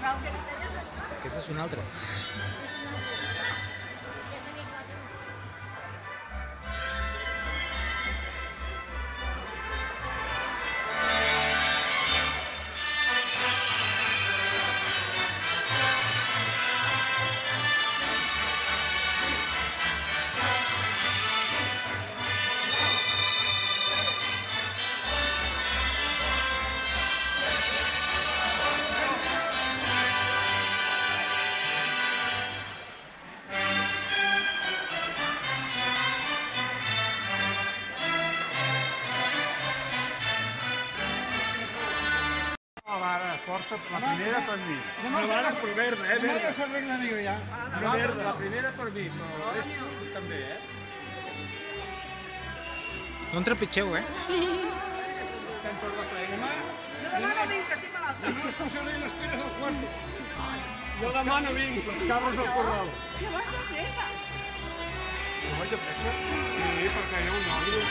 Aquesta és una altra. La primera per mi. No vales per verda, Demà ja verda. s'arreglen jo ja. La primera per mi, però tu també, No en trepitgeu, Estem per la feina. Demà no vinc, que estic malalt. Demà us posaré les peres al quarto. Jo demà no vinc, les cabres al corral. Jo vaig de pressa. No vaig de pressa? Sí, perquè hi ha un oli.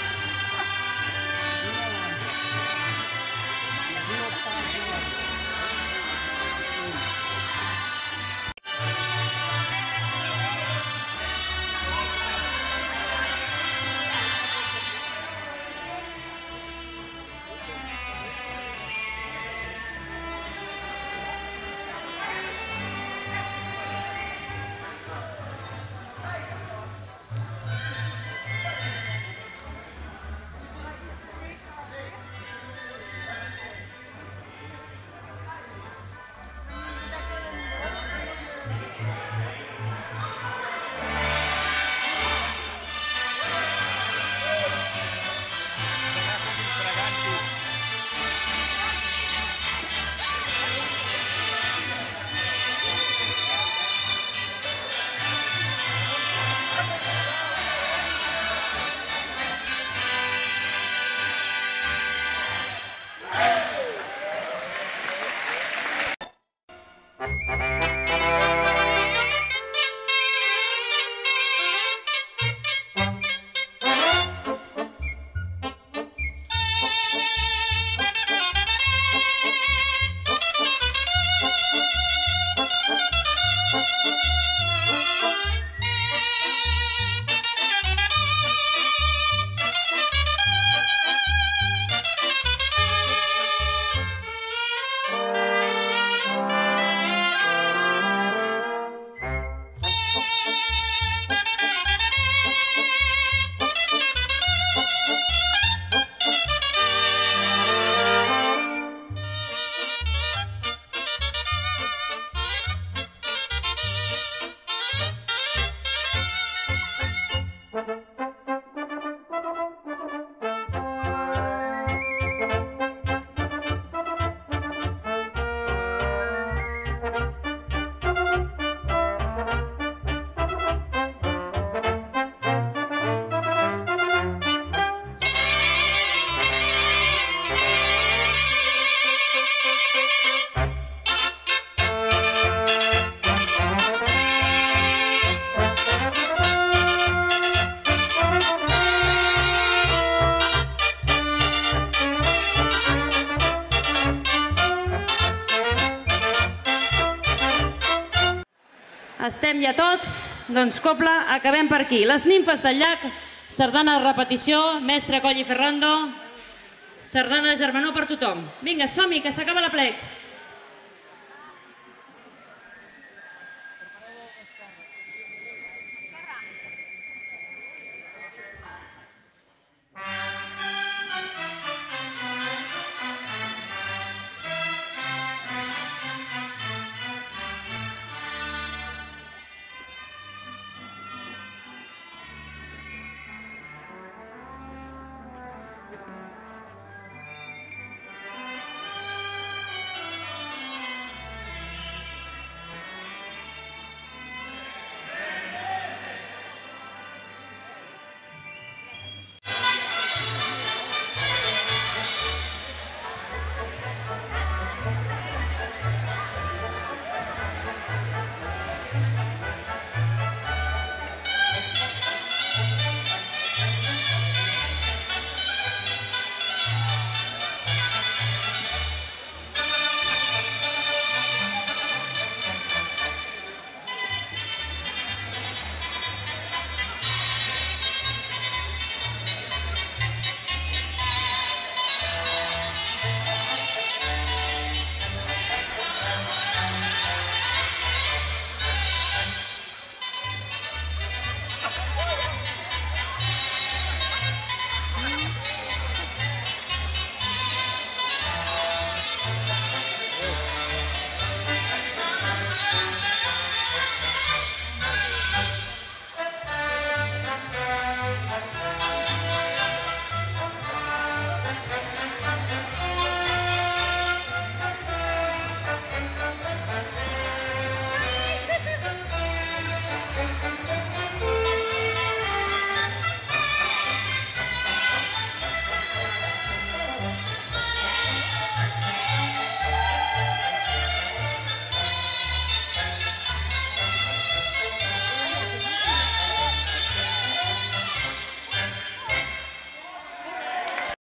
Estem ja tots, doncs copla, acabem per aquí. Les nimfes del llac, sardana de repetició, mestre Coll i Ferrando, sardana de germanor per tothom. Vinga, som-hi, que s'acaba la plec.